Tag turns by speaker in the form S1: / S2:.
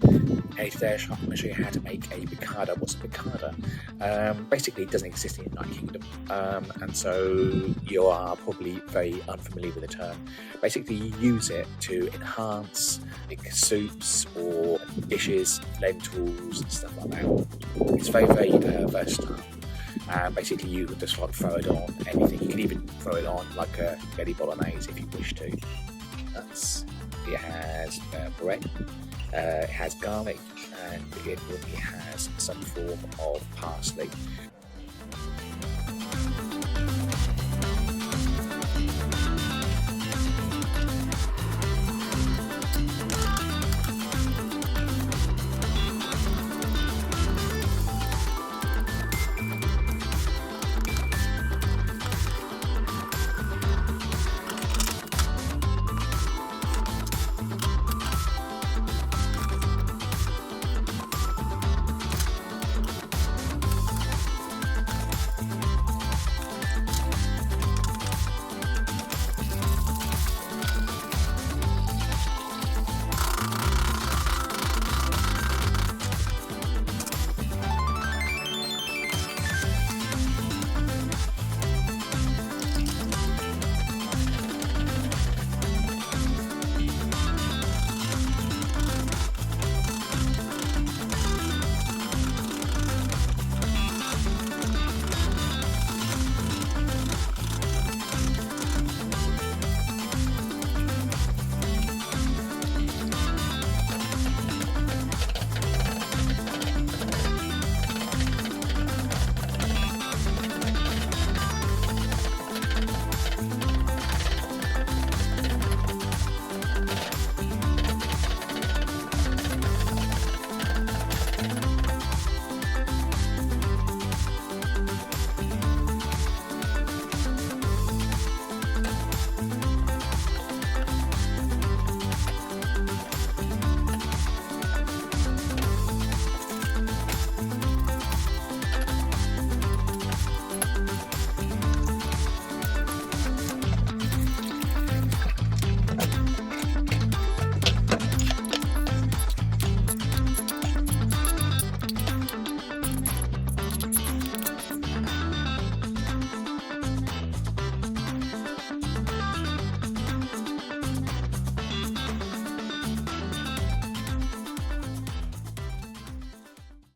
S1: Hey, today I'm going to show you how to make a picada. What's a picada? Basically, it doesn't exist in the United Kingdom, and so you are probably very unfamiliar with the term. Basically, you use it to enhance like soups or dishes, lentils, and stuff like that. It's very, very versatile. Basically, you could just like throw it on anything. You can even throw it on like a spaghetti bolognese if you wish to. It has bread. It has garlic, and it has some form of parsley.